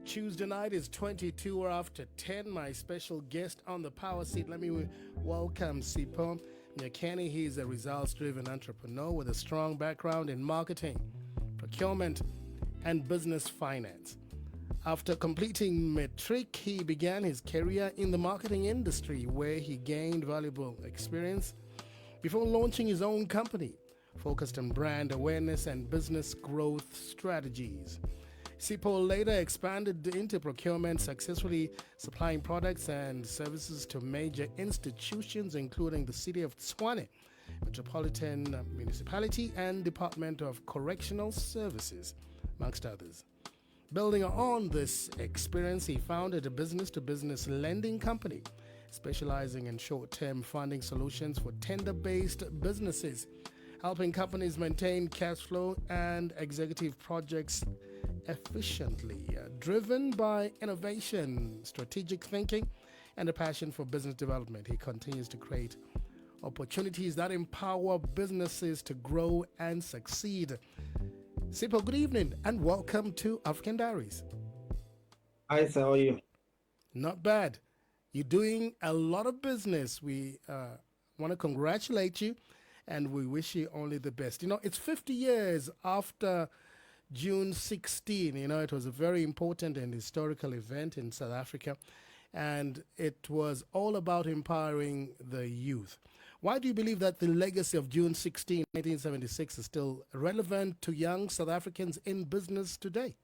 Tuesday night is 22 after 10. My special guest on the power seat. Let me welcome Sipho Mnyakeni. He's a results-driven entrepreneur with a strong background in marketing, procurement, and business finance. After completing matric, he began his career in the marketing industry where he gained valuable experience before launching his own company focused on brand awareness and business growth strategies. Sipho later expanded into procurement, successfully supplying products and services to major institutions, including the City of Tshwane, Metropolitan Municipality, and Department of Correctional Services, amongst others. Building on this experience, he founded a business-to-business lending company specializing in short-term funding solutions for tender-based businesses, helping companies maintain cash flow and executive projects efficiently. Driven by innovation, strategic thinking, and a passion for business development, he continues to create opportunities that empower businesses to grow and succeed. Sipho, good evening and welcome to African Diaries. Hi, sir, how are you? Not bad. You're doing a lot of business. We want to congratulate you and we wish you only the best. You know, it's 50 years after June 16. You know, it was a very important and historical event in South Africa, and it was all about empowering the youth. Why do you believe that the legacy of June 16, 1976 is still relevant to young South Africans in business today?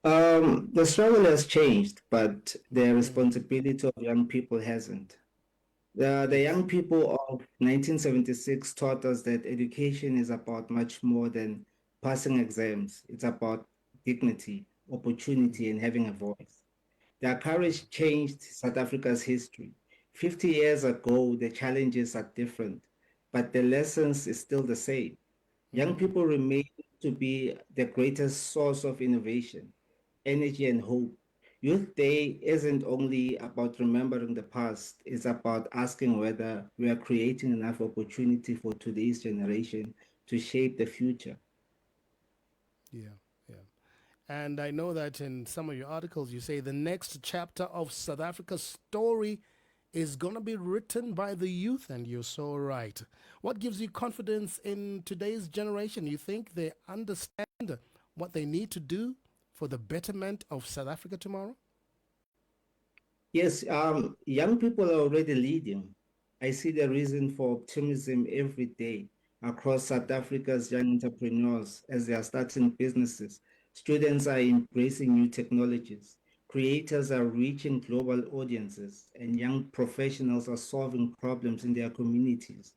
The struggle has changed, but the Mm, responsibility of young people hasn't. The yes. young people of 1976 taught us that education is about much more than passing exams. It's about dignity, opportunity, and having a voice. Their courage changed South Africa's history. 50 years ago, the challenges are different, but the lessons is still the same. Young Mm-hmm. people remain to be the greatest source of innovation, energy, and hope. Youth Day isn't only about remembering the past, it's about asking whether we are creating enough opportunity for today's generation to shape the future. Yeah, yeah. And I know that in some of your articles you say the next chapter of South Africa's story is going to be written by the youth, and you're so right. What gives you confidence in today's generation? You think they understand what they need to do for the betterment of South Africa tomorrow? Yes, young people are already leading. I see the reason for optimism every day across South Africa's young entrepreneurs as they are starting businesses. Students are embracing new technologies. Creators are reaching global audiences, and young professionals are solving problems in their communities.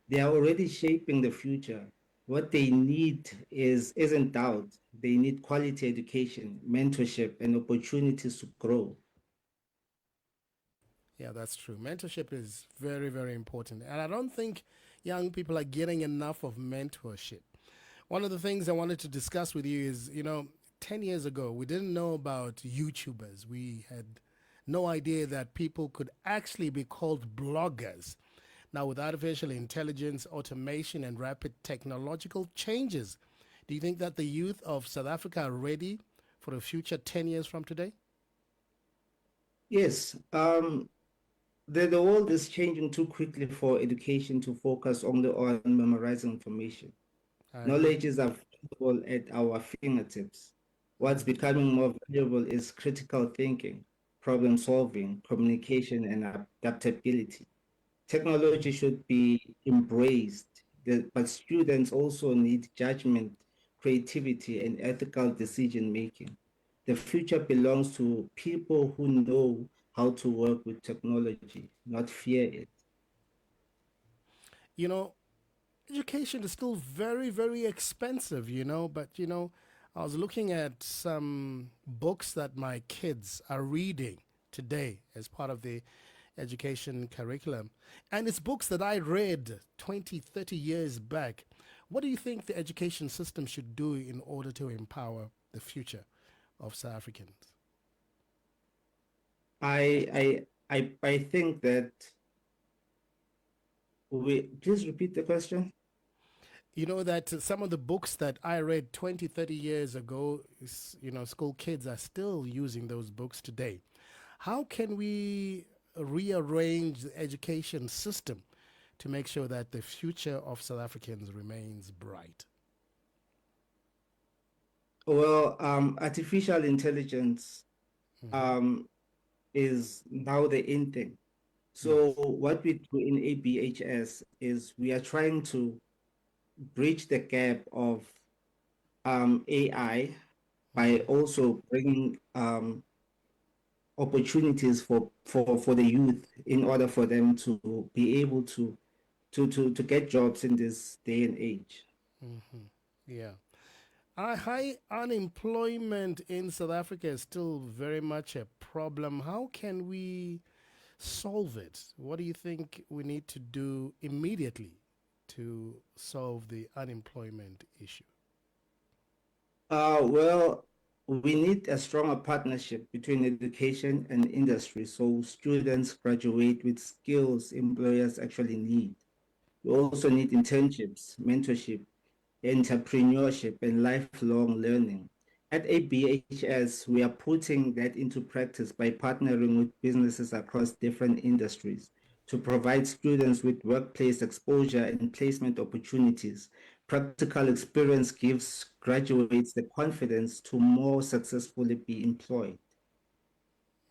They are already shaping the future. What they need isn't doubt. They need quality education, mentorship, and opportunities to grow. Yeah, that's true. Mentorship is very, very important. And I don't think young people are getting enough of mentorship. One of the things I wanted to discuss with you is, 10 years ago, we didn't know about YouTubers. We had no idea that people could actually be called bloggers. Now, with artificial intelligence, automation, and rapid technological changes, do you think that the youth of South Africa are ready for the future 10 years from today? Yes, the world is changing too quickly for education to focus only on memorizing information. I agree. Knowledge is available at our fingertips. What's Mm. becoming more valuable is critical thinking, problem solving, communication, and adaptability. Technology should be embraced, but students also need judgment, creativity, and ethical decision making. The future belongs to people who know how to work with technology, not fear it. You know, education is still very, very expensive, but, I was looking at some books that my kids are reading today as part of the education curriculum. And it's books that I read 20, 30 years back. What do you think the education system should do in order to empower the future of South Africans? I think that we please repeat the question. You know that some of the books that I read 20, 30 years ago, school kids are still using those books today. How can we rearrange the education system to make sure that the future of South Africans remains bright? Well, artificial intelligence Hmm. um, is now the in thing. So Yes. what we do in ABHS is we are trying to bridge the gap of AI by Hmm. also bringing opportunities for the youth in order for them to be able to get jobs in this day and age. Hmm. Yeah. High unemployment in South Africa is still very much a problem. How can we solve it? What do you think we need to do immediately to solve the unemployment issue? Well, we need a stronger partnership between education and industry so students graduate with skills employers actually need. We also need internships, mentorship, entrepreneurship, and lifelong learning. At ABHS, we are putting that into practice by partnering with businesses across different industries to provide students with workplace exposure and placement opportunities. Practical experience gives graduates the confidence to more successfully be employed.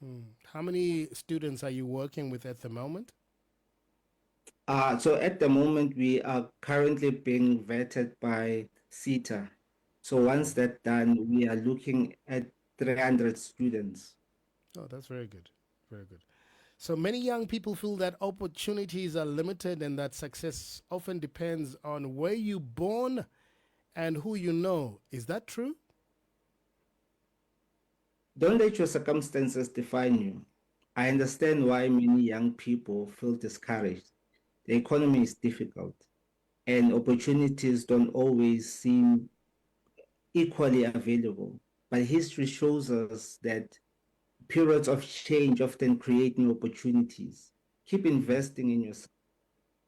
Hmm. How many students are you working with at the moment? So at the moment, we are currently being vetted by CETA. So once that's done, we are looking at 300 students. Oh, that's very good. Very good. So many young people feel that opportunities are limited and that success often depends on where you born and who you know. Is that true? Don't let your circumstances define you. I understand why many young people feel discouraged. The economy is difficult, and opportunities don't always seem equally available. But history shows us that periods of change often create new opportunities. Keep investing in yourself,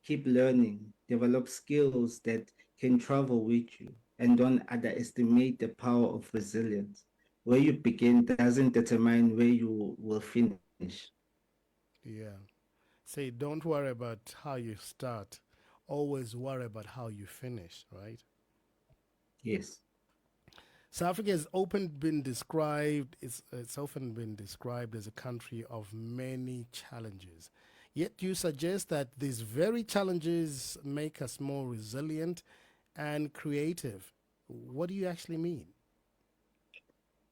keep learning, develop skills that can travel with you, and don't underestimate the power of resilience. Where you begin doesn't determine where you will finish. Yeah. Say, don't worry about how you start. Always worry about how you finish, right? Yes. South Africa has it's often been described as a country of many challenges. Yet you suggest that these very challenges make us more resilient and creative. What do you actually mean?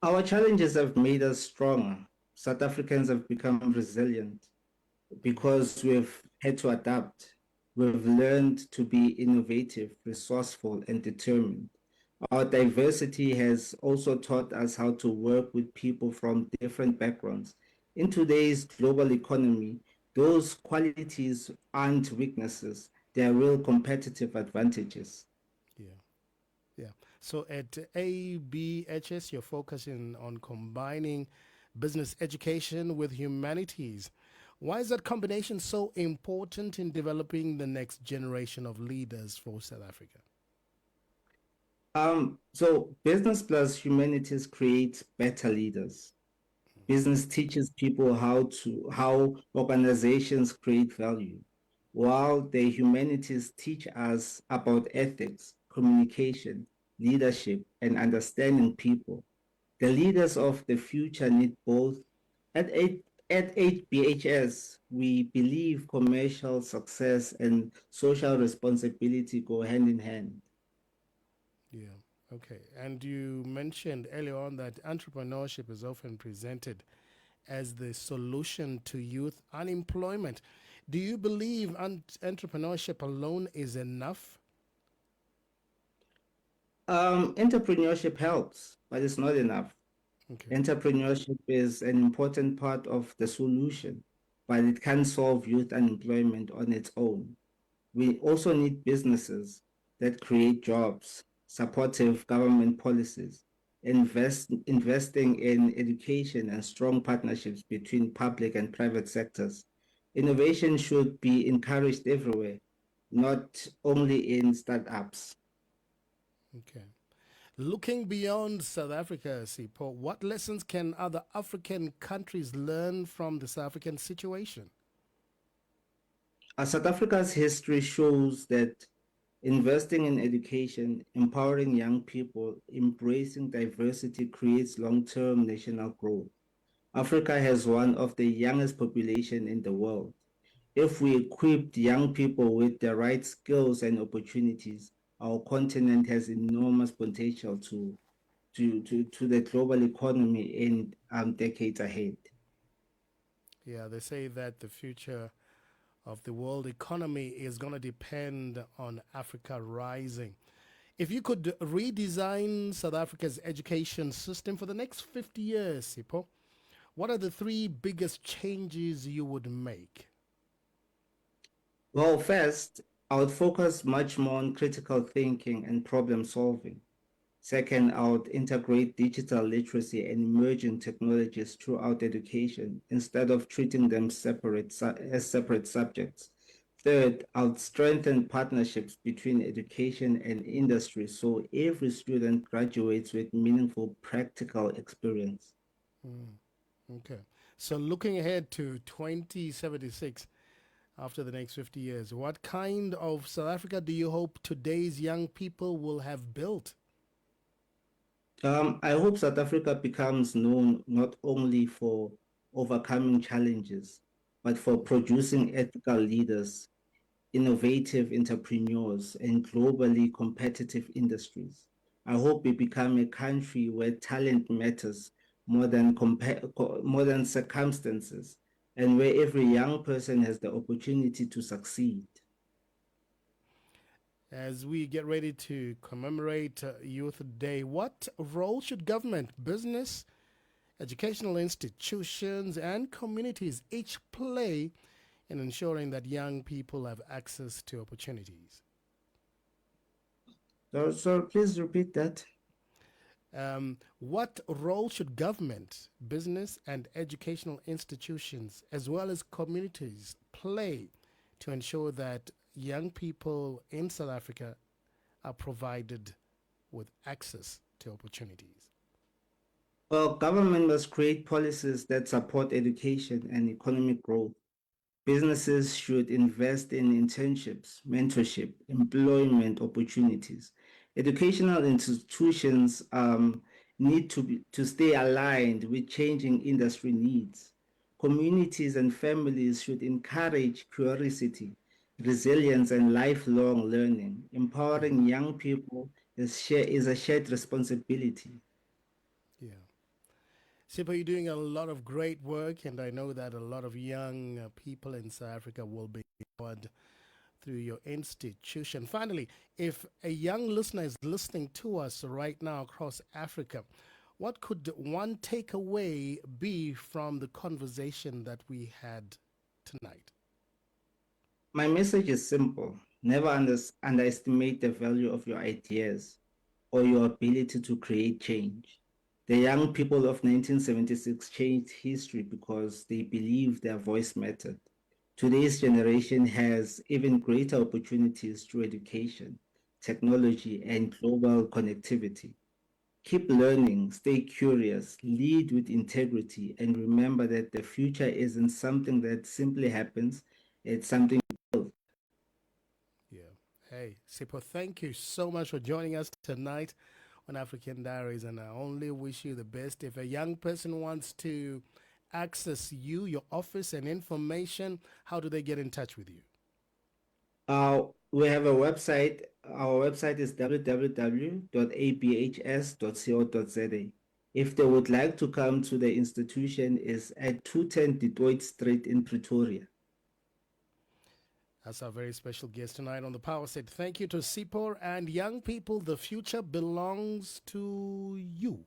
Our challenges have made us stronger. South Africans have become resilient because we've had to adapt. We've learned to be innovative, resourceful, and determined. Our diversity has also taught us how to work with people from different backgrounds. In today's global economy, those qualities aren't weaknesses, they're real competitive advantages. Yeah, yeah. So at ABHS, you're focusing on combining business education with humanities. Why is that combination so important in developing the next generation of leaders for South Africa? So business plus humanities creates better leaders. Business teaches people how organizations create value, while the humanities teach us about ethics, communication, leadership, and understanding people. The leaders of the future need both. At 8BHS, we believe commercial success and social responsibility go hand in hand. Yeah. Okay. And you mentioned earlier on that entrepreneurship is often presented as the solution to youth unemployment. Do you believe entrepreneurship alone is enough? Entrepreneurship helps, but it's not enough. Okay. Entrepreneurship is an important part of the solution, but it can't solve youth unemployment on its own. We also need businesses that create jobs, supportive government policies, investing in education and strong partnerships between public and private sectors. Innovation should be encouraged everywhere, not only in startups. Okay. Looking beyond South Africa, Sipho, what lessons can other African countries learn from the South African situation? South Africa's history shows that investing in education, empowering young people, embracing diversity creates long-term national growth. Africa has one of the youngest population in the world. If we equipped young people with the right skills and opportunities, our continent has enormous potential to the global economy in decades ahead. Yeah, they say that the future of the world economy is going to depend on Africa rising. If you could redesign South Africa's education system for the next 50 years, Sipho, what are the three biggest changes you would make? Well, first, I would focus much more on critical thinking and problem solving. Second, I would integrate digital literacy and emerging technologies throughout education instead of treating them as separate subjects. Third, I would strengthen partnerships between education and industry so every student graduates with meaningful practical experience. Mm, okay. So looking ahead to 2076, after the next 50 years, what kind of South Africa do you hope today's young people will have built? I hope South Africa becomes known not only for overcoming challenges, but for producing ethical leaders, innovative entrepreneurs, and globally competitive industries. I hope we become a country where talent matters more than circumstances, and where every young person has the opportunity to succeed. As we get ready to commemorate Youth Day, what role should government, business, educational institutions, and communities each play in ensuring that young people have access to opportunities? So please repeat that. What role should government, business, and educational institutions, as well as communities, play to ensure that young people in South Africa are provided with access to opportunities? Well, government must create policies that support education and economic growth. Businesses should invest in internships, mentorship, employment opportunities. Educational institutions need to stay aligned with changing industry needs. Communities and families should encourage curiosity, resilience, and lifelong learning. Mhm. Empowering young people is a shared responsibility. Yeah. Sipa, you're doing a lot of great work, and I know that a lot of young people in South Africa will be empowered through your institution. Finally, if a young listener is listening to us right now across Africa, what could one takeaway be from the conversation that we had tonight? My message is simple. Never underestimate the value of your ideas or your ability to create change. The young people of 1976 changed history because they believed their voice mattered. Today's generation has even greater opportunities through education, technology, and global connectivity. Keep learning, stay curious, lead with integrity, and remember that the future isn't something that simply happens, it's something built. Yeah. Hey, Sipo, thank you so much for joining us tonight on African Diaries, and I only wish you the best. If a young person wants to access you, your office, and information, how do they get in touch with you? We have a website. Our website is www.abhs.co.za. If they would like to come to the institution, is at 210 Detroit Street in Pretoria. That's our very special guest tonight on the Power Set. Thank you to Sipor and young people. The future belongs to you.